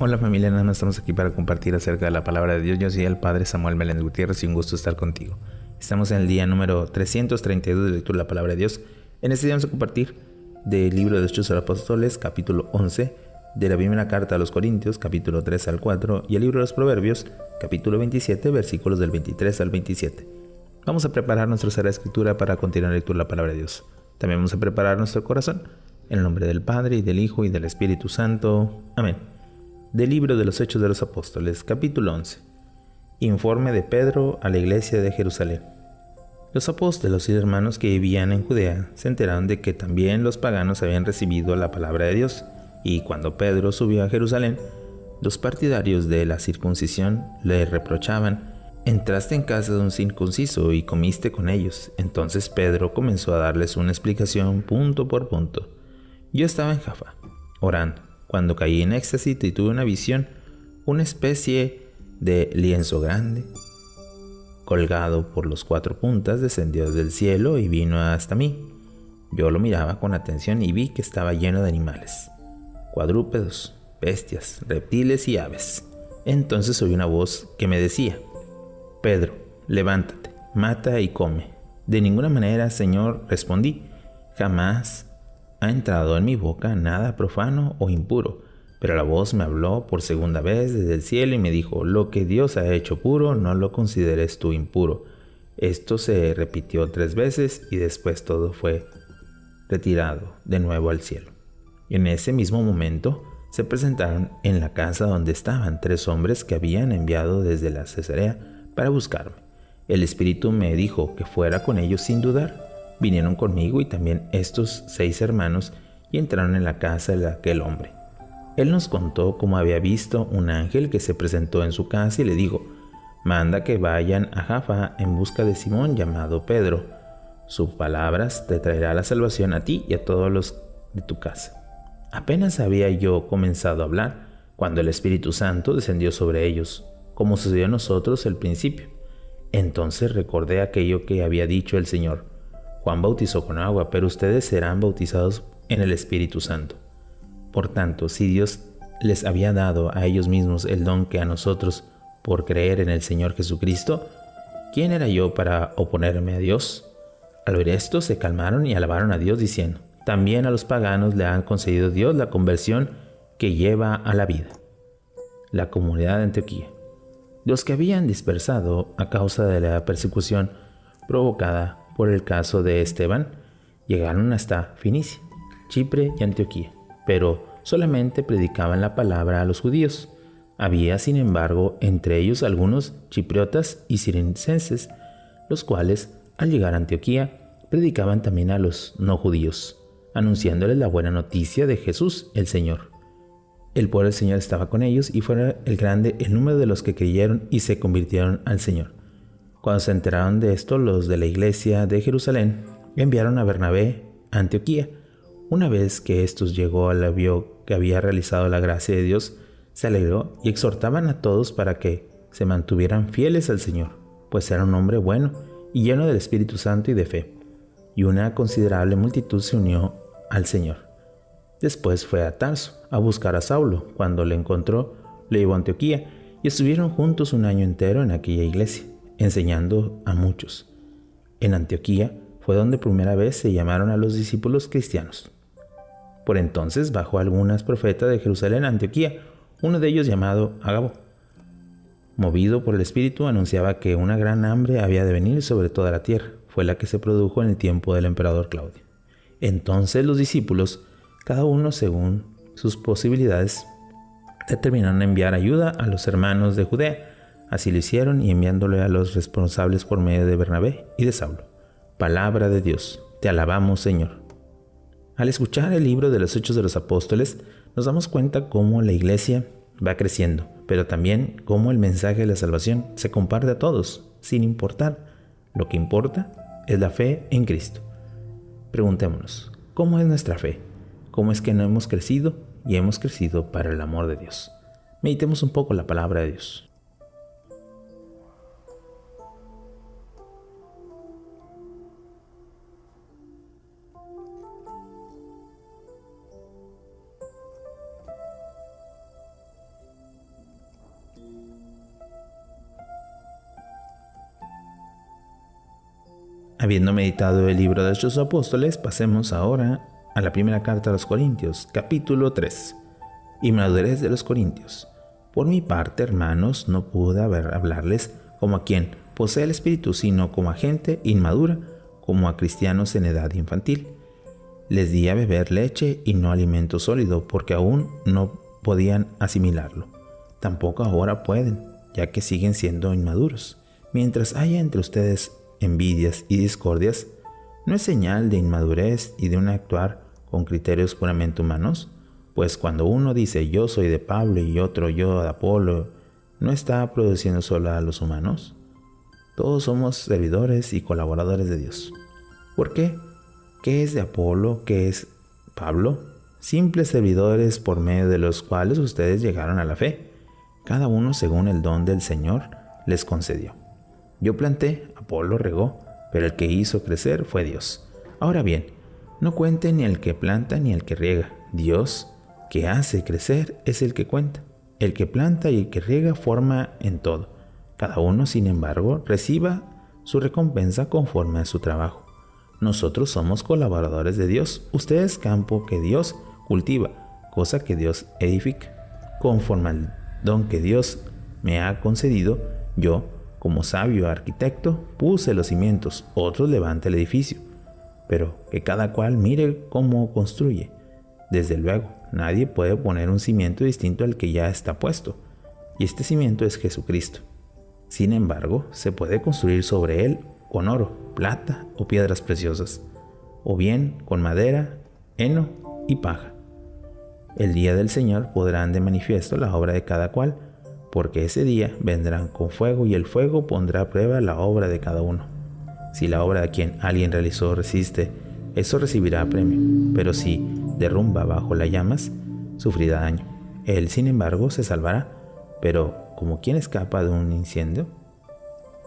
Hola familia, nada más estamos aquí para compartir acerca de la palabra de Dios. Yo soy el Padre Samuel Meléndez Gutiérrez y un gusto estar contigo. Estamos en el día número 332 de lectura de la palabra de Dios. En este día vamos a compartir del libro de los Hechos de los Apóstoles, capítulo 11, de la primera carta a los Corintios, capítulo 3 al 4, y el libro de los Proverbios, capítulo 27, versículos del 23 al 27. Vamos a preparar nuestra Sagrada Escritura para continuar la lectura de la palabra de Dios. También vamos a preparar nuestro corazón, en el nombre del Padre, y del Hijo, y del Espíritu Santo. Amén. Del libro de los Hechos de los Apóstoles, capítulo 11. Informe de Pedro a la iglesia de Jerusalén. Los apóstoles y hermanos que vivían en Judea se enteraron de que también los paganos habían recibido la palabra de Dios, y cuando Pedro subió a Jerusalén, los partidarios de la circuncisión le reprochaban: entraste en casa de un circunciso y comiste con ellos. Entonces Pedro comenzó a darles una explicación punto por punto. Yo estaba en Jaffa, orando, cuando caí en éxtasis y tuve una visión, una especie de lienzo grande, colgado por las 4 puntas, descendió del cielo y vino hasta mí. Yo lo miraba con atención y vi que estaba lleno de animales, cuadrúpedos, bestias, reptiles y aves. Entonces oí una voz que me decía: Pedro, levántate, mata y come. De ninguna manera, Señor, respondí, jamás ha entrado en mi boca nada profano o impuro. Pero la voz me habló por segunda vez desde el cielo y me dijo: lo que Dios ha hecho puro, no lo consideres tú impuro. Esto se repitió 3 veces y después todo fue retirado de nuevo al cielo. Y en ese mismo momento se presentaron en la casa donde estaban 3 hombres que habían enviado desde la Cesarea para buscarme. El Espíritu me dijo que fuera con ellos sin dudar. Vinieron conmigo y también estos 6 hermanos y entraron en la casa de aquel hombre. Él nos contó cómo había visto un ángel que se presentó en su casa y le dijo: manda que vayan a Jaffa en busca de Simón llamado Pedro. Sus palabras te traerá la salvación a ti y a todos los de tu casa. Apenas había yo comenzado a hablar cuando el Espíritu Santo descendió sobre ellos, como sucedió a nosotros al principio. Entonces recordé aquello que había dicho el Señor: Juan bautizó con agua, pero ustedes serán bautizados en el Espíritu Santo. Por tanto, si Dios les había dado a ellos mismos el don que a nosotros por creer en el Señor Jesucristo, ¿quién era yo para oponerme a Dios? Al oír esto se calmaron y alabaron a Dios diciendo: también a los paganos le han concedido Dios la conversión que lleva a la vida. La comunidad de Antioquía. Los que habían dispersado a causa de la persecución provocada por el caso de Esteban llegaron hasta Fenicia, Chipre y Antioquía, pero solamente predicaban la palabra a los judíos. Había, sin embargo, entre ellos algunos chipriotas y cirencenses, los cuales, al llegar a Antioquía, predicaban también a los no judíos, anunciándoles la buena noticia de Jesús el Señor. El poder del Señor estaba con ellos y fue grande el número de los que creyeron y se convirtieron al Señor. Cuando se enteraron de esto, los de la iglesia de Jerusalén enviaron a Bernabé a Antioquía. Una vez que estos llegó, vio que había realizado la gracia de Dios, se alegró y exhortaban a todos para que se mantuvieran fieles al Señor, pues era un hombre bueno y lleno del Espíritu Santo y de fe. Y una considerable multitud se unió al Señor. Después fue a Tarso a buscar a Saulo. Cuando le encontró, le llevó a Antioquía y estuvieron juntos un año entero en aquella iglesia, enseñando a muchos. En Antioquía fue donde primera vez se llamaron a los discípulos cristianos. Por entonces bajó algunos profetas de Jerusalén a Antioquía, uno de ellos llamado Agabo. Movido por el Espíritu, anunciaba que una gran hambre había de venir sobre toda la tierra. Fue la que se produjo en el tiempo del emperador Claudio. Entonces los discípulos, cada uno según sus posibilidades, determinaron enviar ayuda a los hermanos de Judea. Así lo hicieron, y enviándole a los responsables por medio de Bernabé y de Saulo. Palabra de Dios, te alabamos, Señor. Al escuchar el libro de los Hechos de los Apóstoles, nos damos cuenta cómo la iglesia va creciendo, pero también cómo el mensaje de la salvación se comparte a todos, sin importar. Lo que importa es la fe en Cristo. Preguntémonos, ¿cómo es nuestra fe? ¿Cómo es que no hemos crecido? Y hemos crecido para el amor de Dios. Meditemos un poco la palabra de Dios. Habiendo meditado el libro de Hechos Apóstoles, pasemos ahora a la primera carta a los Corintios, capítulo 3. Inmadurez de los Corintios. Por mi parte, hermanos, no pude hablarles como a quien posee el Espíritu, sino como a gente inmadura, como a cristianos en edad infantil. Les di a beber leche y no alimento sólido, porque aún no podían asimilarlo. Tampoco ahora pueden, ya que siguen siendo inmaduros. Mientras haya entre ustedes envidias y discordias, ¿no es señal de inmadurez y de un actuar con criterios puramente humanos? Pues cuando uno dice yo soy de Pablo y otro yo de Apolo, ¿no está produciendo solo a los humanos? Todos somos servidores y colaboradores de Dios. ¿Por qué? ¿Qué es de Apolo? ¿Qué es Pablo? Simples servidores por medio de los cuales ustedes llegaron a la fe, cada uno según el don del Señor les concedió. Yo planté, Apolo regó, pero el que hizo crecer fue Dios. Ahora bien, no cuente ni el que planta ni el que riega. Dios, que hace crecer, es el que cuenta. El que planta y el que riega forma en todo. Cada uno, sin embargo, reciba su recompensa conforme a su trabajo. Nosotros somos colaboradores de Dios. Ustedes campo que Dios cultiva, cosa que Dios edifica. Conforme al don que Dios me ha concedido, yo, como sabio arquitecto, puse los cimientos, otros levantan el edificio. Pero que cada cual mire cómo construye. Desde luego, nadie puede poner un cimiento distinto al que ya está puesto, y este cimiento es Jesucristo. Sin embargo, se puede construir sobre él con oro, plata o piedras preciosas, o bien con madera, heno y paja. El día del Señor pondrán de manifiesto la obra de cada cual, porque ese día vendrán con fuego y el fuego pondrá a prueba la obra de cada uno. Si la obra de quien alguien realizó resiste, eso recibirá premio, pero si derrumba bajo las llamas, sufrirá daño. Él, sin embargo, se salvará, pero ¿como quien escapa de un incendio?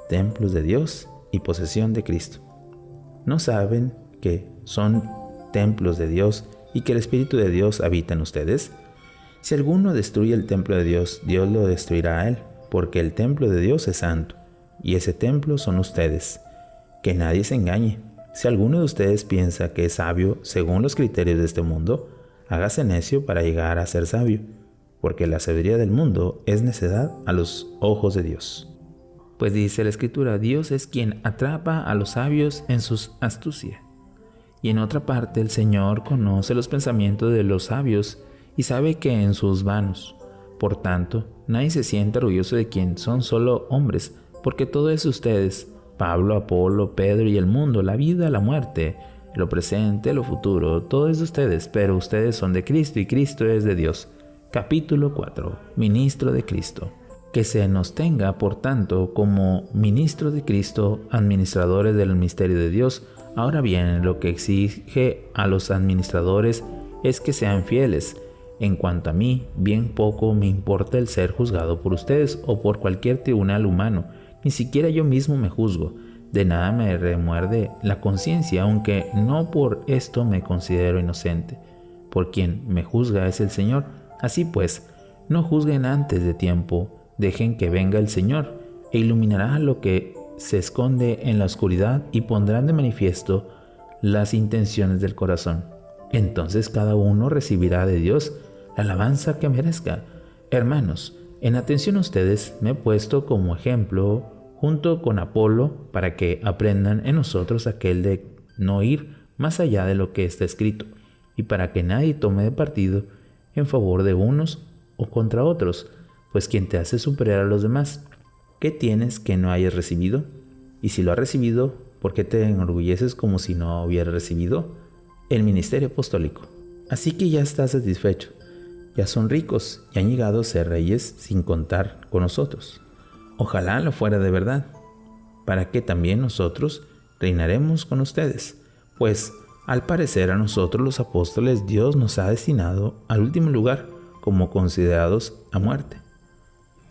Templos de Dios y posesión de Cristo. ¿No saben que son templos de Dios y que el Espíritu de Dios habita en ustedes? Si alguno destruye el templo de Dios, Dios lo destruirá a él, porque el templo de Dios es santo, y ese templo son ustedes. Que nadie se engañe. Si alguno de ustedes piensa que es sabio según los criterios de este mundo, hágase necio para llegar a ser sabio, porque la sabiduría del mundo es necedad a los ojos de Dios. Pues dice la Escritura, Dios es quien atrapa a los sabios en sus astucia. Y en otra parte el Señor conoce los pensamientos de los sabios y sabe que en sus vanos. Por tanto, nadie se sienta orgulloso de quien son solo hombres, porque todo es ustedes, Pablo, Apolo, Pedro y el mundo, la vida, la muerte, lo presente, lo futuro, todo es de ustedes, pero ustedes son de Cristo y Cristo es de Dios. Capítulo 4. Ministro de Cristo. Que se nos tenga, por tanto, como ministro de Cristo, administradores del misterio de Dios. Ahora bien, lo que exige a los administradores es que sean fieles. En cuanto a mí, bien poco me importa el ser juzgado por ustedes o por cualquier tribunal humano. Ni siquiera yo mismo me juzgo. De nada me remuerde la conciencia, aunque no por esto me considero inocente. Por quien me juzga es el Señor. Así pues, no juzguen antes de tiempo. Dejen que venga el Señor, e iluminará lo que se esconde en la oscuridad y pondrán de manifiesto las intenciones del corazón. Entonces cada uno recibirá de Dios la alabanza que merezca. Hermanos, en atención a ustedes me he puesto como ejemplo junto con Apolo para que aprendan en nosotros aquel de no ir más allá de lo que está escrito, y para que nadie tome de partido en favor de unos o contra otros, pues quien te hace superior a los demás. ¿Qué tienes que no hayas recibido? Y si lo has recibido, ¿por qué te enorgulleces como si no hubieras recibido? El ministerio apostólico. Así que ya estás satisfecho. Ya son ricos y han llegado a ser reyes sin contar con nosotros. Ojalá lo fuera de verdad, para que también nosotros reinaremos con ustedes. Pues, al parecer a nosotros los apóstoles Dios nos ha destinado al último lugar como considerados a muerte.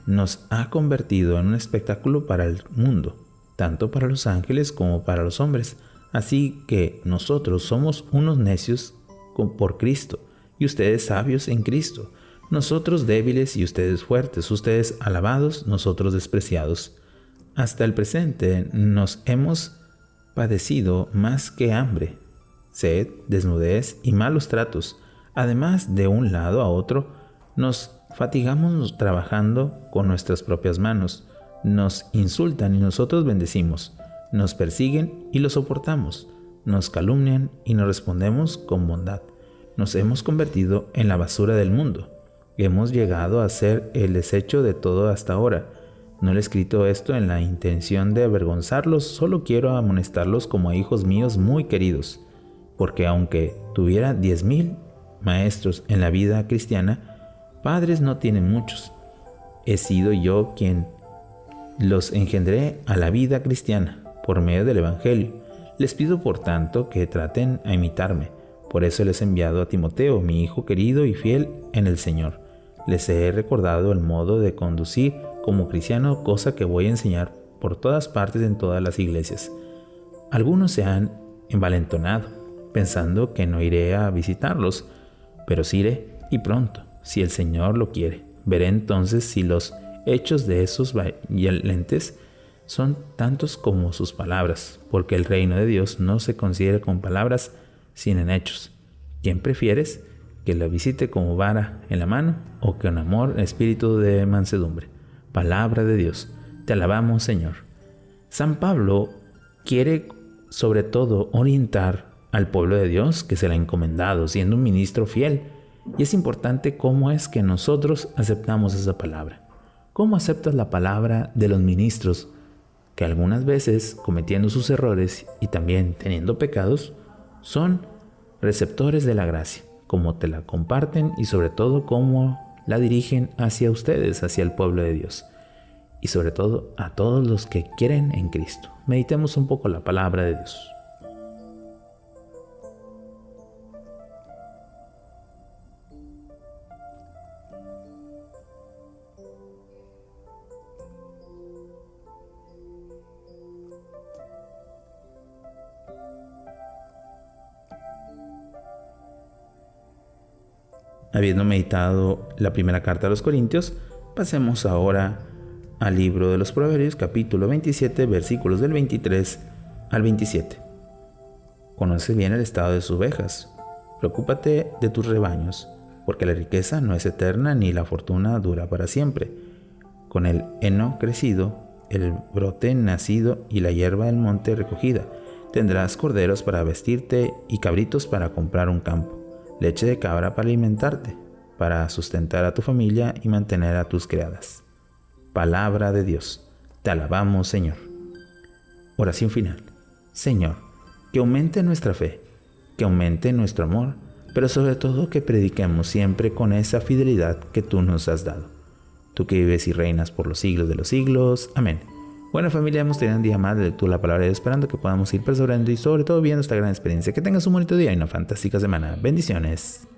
Nos ha convertido en un espectáculo para el mundo, tanto para los ángeles como para los hombres. Así que nosotros somos unos necios por Cristo, y ustedes sabios en Cristo. Nosotros débiles y ustedes fuertes, ustedes alabados, nosotros despreciados. Hasta el presente nos hemos padecido más que hambre, sed, desnudez y malos tratos. Además, de un lado a otro, nos fatigamos trabajando con nuestras propias manos. Nos insultan y nosotros bendecimos. Nos persiguen y lo soportamos. Nos calumnian y nos respondemos con bondad. Nos hemos convertido en la basura del mundo. Hemos llegado a ser el desecho de todo hasta ahora. No le he escrito esto en la intención de avergonzarlos, solo quiero amonestarlos como a hijos míos muy queridos, porque aunque tuviera 10,000 maestros en la vida cristiana, padres no tienen muchos. He sido yo quien los engendré a la vida cristiana por medio del Evangelio. Les pido por tanto que traten a imitarme. Por eso les he enviado a Timoteo, mi hijo querido y fiel en el Señor. Les he recordado el modo de conducir como cristiano, cosa que voy a enseñar por todas partes en todas las iglesias. Algunos se han envalentonado, pensando que no iré a visitarlos, pero sí iré, y pronto, si el Señor lo quiere. Veré entonces si los hechos de esos valientes son tantos como sus palabras, porque el reino de Dios no se considera con palabras, sino en hechos. ¿Quién prefieres? ¿Que la visite como vara en la mano o que con amor espíritu de mansedumbre? Palabra de Dios. Te alabamos, Señor. San Pablo quiere sobre todo orientar al pueblo de Dios que se le ha encomendado, siendo un ministro fiel. Y es importante cómo es que nosotros aceptamos esa palabra. ¿Cómo aceptas la palabra de los ministros que algunas veces, cometiendo sus errores y también teniendo pecados, son receptores de la gracia? Cómo te la comparten y sobre todo cómo la dirigen hacia ustedes, hacia el pueblo de Dios. Y sobre todo a todos los que quieren en Cristo. Meditemos un poco la palabra de Dios. Habiendo meditado la primera carta a los Corintios, pasemos ahora al libro de los Proverbios, capítulo 27, versículos del 23 al 27. Conoce bien el estado de sus ovejas, preocúpate de tus rebaños, porque la riqueza no es eterna ni la fortuna dura para siempre. Con el heno crecido, el brote nacido y la hierba del monte recogida, tendrás corderos para vestirte y cabritos para comprar un campo. Leche de cabra para alimentarte, para sustentar a tu familia y mantener a tus criadas. Palabra de Dios. Te alabamos, Señor. Oración final. Señor, que aumente nuestra fe, que aumente nuestro amor, pero sobre todo que prediquemos siempre con esa fidelidad que tú nos has dado. Tú que vives y reinas por los siglos de los siglos. Amén. Bueno, familia, hemos tenido un día más de lectura la palabra de Dios, esperando que podamos ir perseverando y sobre todo viendo esta gran experiencia. Que tengas un bonito día y una fantástica semana. Bendiciones.